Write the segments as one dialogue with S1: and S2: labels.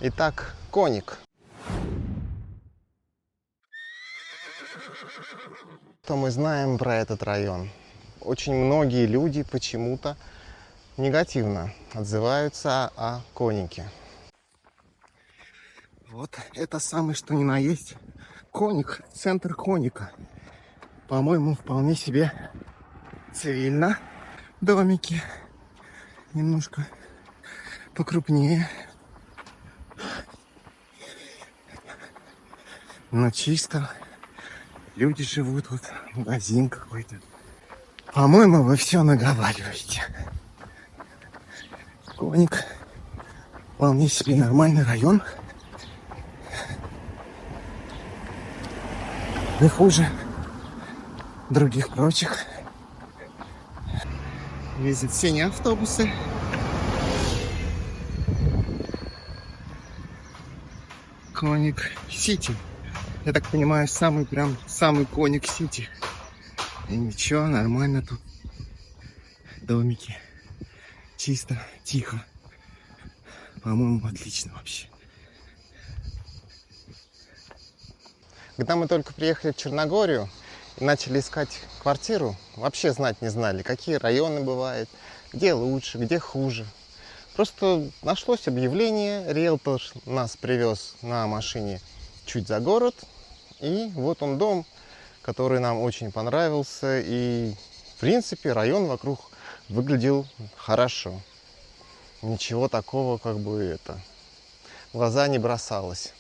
S1: Итак, Коник. Что мы знаем про этот район? Очень многие люди почему-то негативно отзываются о Конике. Вот это самый что ни на есть Коник, центр Коника. По-моему, вполне себе цивильно. Домики немножко покрупнее, но чисто. Люди живут, вот магазин какой-то. По-моему, вы все наговариваете. Коник вполне себе нормальный район. Не хуже других прочих. Ездят синие автобусы. Коник Сити. Я так понимаю, самый Коник Сити. И ничего, нормально тут. Домики. Чисто, тихо. По-моему, отлично вообще. Когда мы только приехали в Черногорию и начали искать квартиру, вообще знать не знали, какие районы бывают, где лучше, где хуже. Просто нашлось объявление, риэлтор нас привез на машине чуть за город, и вот он дом, который нам очень понравился, и в принципе район вокруг выглядел хорошо. Ничего такого в глаза не бросалось.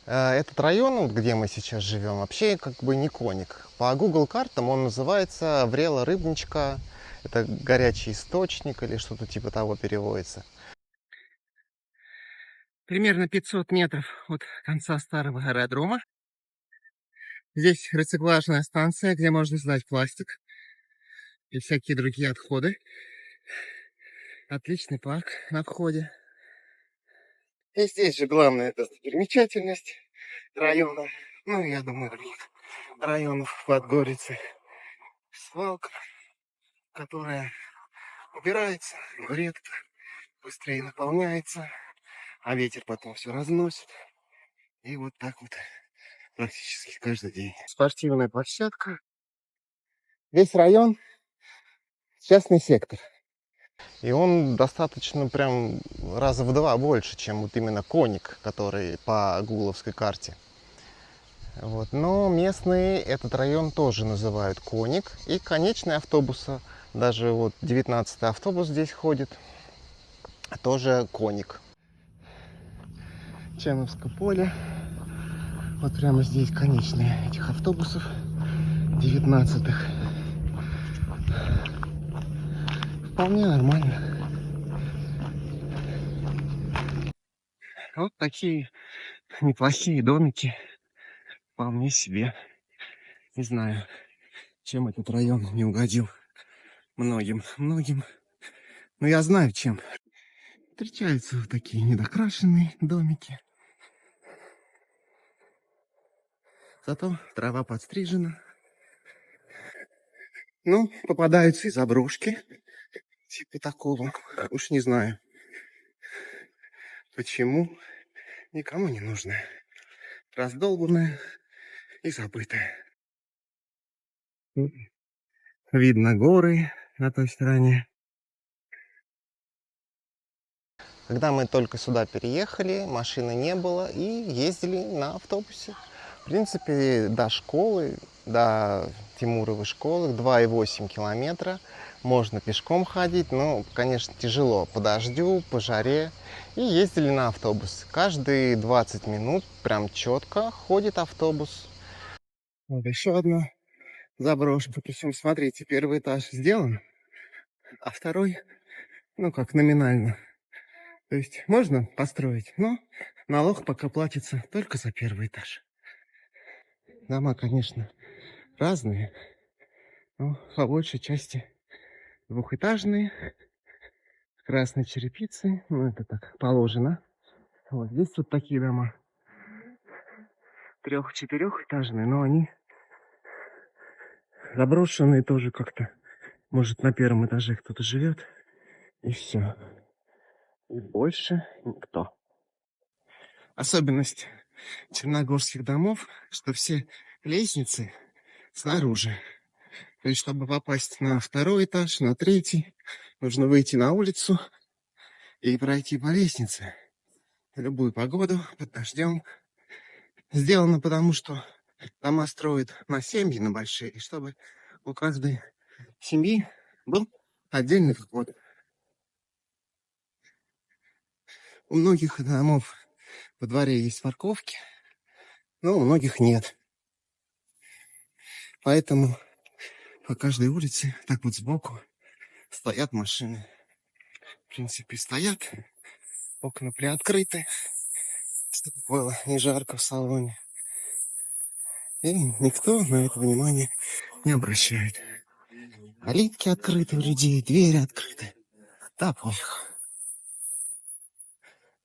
S1: Этот район, где мы сейчас живем, вообще не Коник. По Google картам он называется Врела Рыбничка. Это горячий источник или что-то типа того переводится. Примерно 500 метров от конца старого аэродрома. Здесь рециклажная станция, где можно сдать пластик и всякие другие отходы. Отличный парк на входе. И здесь же главная достопримечательность района. Ну, я думаю, других районов Подгорицы. Свалка, которая убирается редко, быстрее наполняется, а ветер потом все разносит. И вот так вот практически каждый день. Спортивная площадка. Весь район частный сектор. И он достаточно прям раза в 2 больше, чем вот именно Коник, который по гугловской карте. Вот. Но местные этот район тоже называют Коник. И конечные автобусы, даже вот 19-й автобус здесь ходит, тоже Коник. Чемовское поле. Вот прямо здесь конечные этих автобусов 19-х. Вполне нормально. Вот такие неплохие домики. Вполне себе. Не знаю, чем этот район не угодил многим. Но я знаю, чем. Встречаются вот такие недокрашенные домики. Зато трава подстрижена. Ну, попадаются и заброшки. Типа такого. Уж не знаю, почему. Никому не нужно. Раздолбанная и забытая. Видно горы на той стороне. Когда мы только сюда переехали, машины не было и ездили на автобусе. В принципе, до школы, до Тимуровой школы 2,8 километра. Можно пешком ходить, но, конечно, тяжело по дождю, по жаре. И ездили на автобус. Каждые 20 минут прям четко ходит автобус. Вот еще одна заброшка. Причем, смотрите, первый этаж сделан, а второй, ну как номинально. То есть можно построить, но налог пока платится только за первый этаж. Дома, конечно, разные, но по большей части двухэтажные, красной черепицы. Ну, это так положено. Вот здесь вот такие дома. 3-4-этажные, но они заброшенные тоже как-то. Может, на первом этаже кто-то живет. И все. И больше никто. особенность черногорских домов, что все лестницы снаружи. То есть, чтобы попасть на второй этаж, на третий, нужно выйти на улицу и пройти по лестнице. В любую погоду, под дождем. Сделано потому, что дома строят на семьи, на большие, и чтобы у каждой семьи был отдельный вход. У многих домов во дворе есть парковки, но у многих нет. Поэтому по каждой улице, так вот сбоку, стоят машины. В принципе, стоят, окна приоткрыты, чтобы было не жарко в салоне. И никто на это внимание не обращает. Калитки открыты у людей, двери открыты. Да пофиг.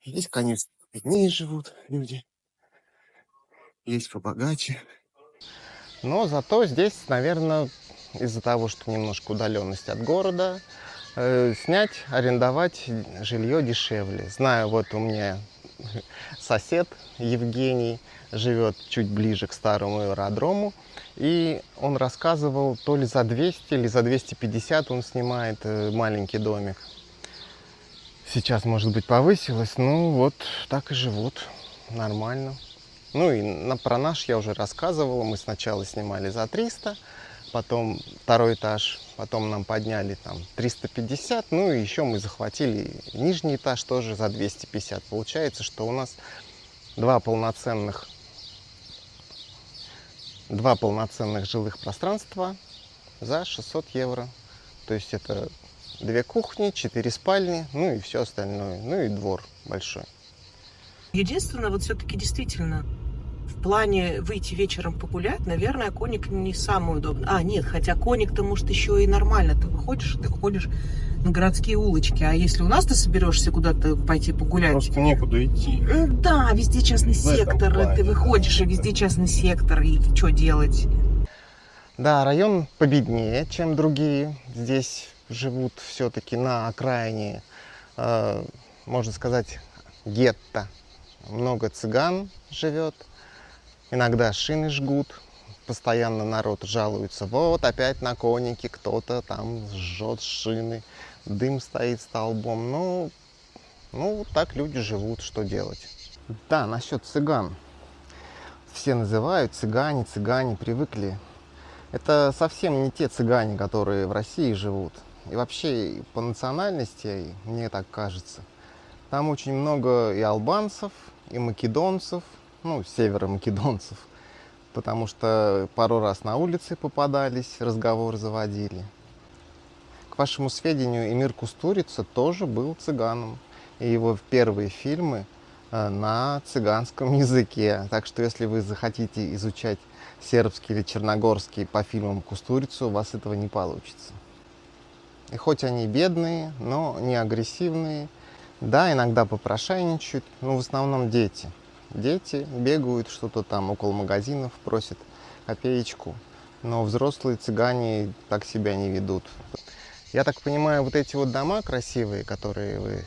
S1: Здесь, конечно, беднее живут люди. Есть побогаче. Но зато здесь, наверное, из-за того, что немножко удаленность от города, снять, арендовать жилье дешевле. Знаю, вот у меня сосед Евгений живет чуть ближе к старому аэродрому, и он рассказывал, то ли за 200 или за 250 он снимает маленький домик. Сейчас, может быть, повысилось, ну вот так и живут, нормально. Ну и про наш я уже рассказывал, мы сначала снимали за 300, потом второй этаж, потом нам подняли там 350, ну и еще мы захватили нижний этаж тоже за 250. Получается, что у нас два полноценных жилых пространства за 600 евро. То есть это 2 кухни, 4 спальни, ну и все остальное, ну и двор большой.
S2: Единственное, вот все-таки действительно, в плане выйти вечером погулять, наверное, коник не самый удобный. Нет, хотя коник-то, может, еще и нормально. Ты ходишь на городские улочки. А если у нас ты соберешься куда-то пойти погулять?
S1: Просто некуда идти.
S2: Да, везде частный сектор. Ты выходишь, и везде частный сектор. И что делать?
S1: Да, район победнее, чем другие. Здесь живут все-таки на окраине, можно сказать, гетто. Много цыган живет. Иногда шины жгут. Постоянно народ жалуется. Вот опять на конике кто-то там жжет шины. Дым стоит столбом. Ну, так люди живут, что делать. Да, насчет цыган. Все называют цыгане, привыкли. Это совсем не те цыгане, которые в России живут. И вообще по национальности, мне так кажется, там очень много и албанцев, и македонцев, ну, северомакедонцев. Потому что пару раз на улице попадались, разговор заводили. К вашему сведению, Эмир Кустурица тоже был цыганом. И его первые фильмы на цыганском языке. Так что если вы захотите изучать сербский или черногорский по фильмам Кустурицу, у вас этого не получится. И хоть они бедные, но не агрессивные. Да, иногда попрошайничают, но в основном дети. Дети бегают что-то там около магазинов, просят копеечку. Но взрослые цыгане так себя не ведут. Я так понимаю, вот эти вот дома красивые, которые вы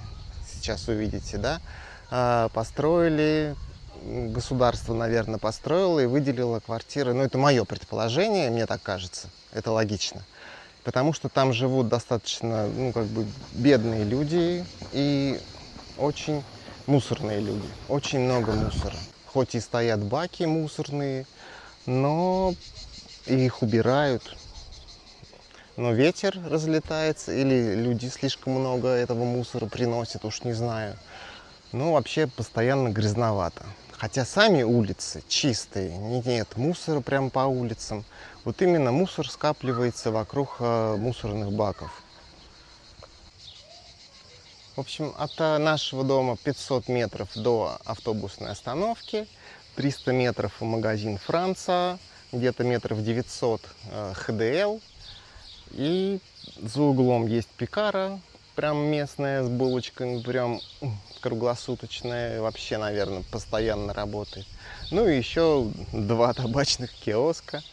S1: сейчас увидите, да, построили, государство, наверное, построило и выделило квартиры. Ну, это мое предположение, мне так кажется, это логично. Потому что там живут достаточно, бедные люди и очень мусорные люди. Очень много мусора. Хоть и стоят баки мусорные, но их убирают. Но ветер разлетается, или люди слишком много этого мусора приносят, уж не знаю. Но вообще постоянно грязновато. Хотя сами улицы чистые, нет мусора прямо по улицам. Вот именно мусор скапливается вокруг мусорных баков. В общем, от нашего дома 500 метров до автобусной остановки, 300 метров в магазин «Франца», где-то метров 900 ХДЛ. И за углом есть пекара, прям местная, с булочками, прям круглосуточная, вообще, наверное, постоянно работает. Ну и еще 2 табачных киоска,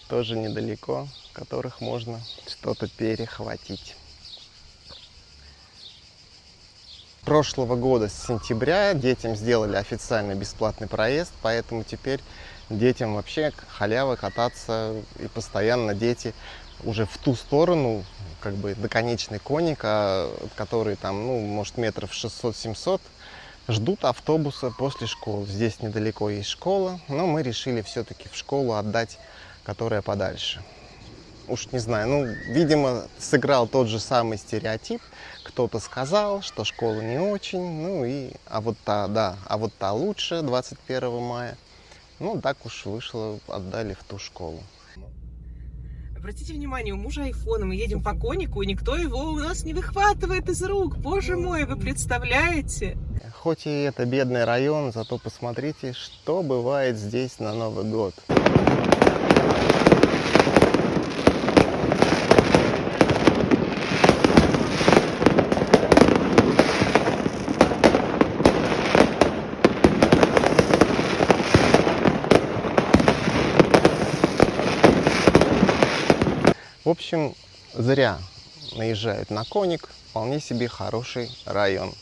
S1: тоже недалеко, в которых можно что-то перехватить. прошлого года, с сентября, детям сделали официально бесплатный проезд, поэтому теперь детям вообще халява кататься, и постоянно дети уже в ту сторону, как бы до конечной Коника, который там, ну, может, метров 600-700, ждут автобуса после школы. Здесь недалеко есть школа, но мы решили все-таки в школу отдать, которая подальше. Уж не знаю, ну, видимо, сыграл тот же самый стереотип. Кто-то сказал, что школа не очень, ну и, а вот та лучше, 21 мая. Ну, так уж вышло, отдали в ту школу.
S2: Обратите внимание, у мужа айфона, мы едем по Конику, и никто его у нас не выхватывает из рук. Боже мой, вы представляете?
S1: Хоть и это бедный район, зато посмотрите, что бывает здесь на Новый год. В общем, зря наезжают на Коник, вполне себе хороший район.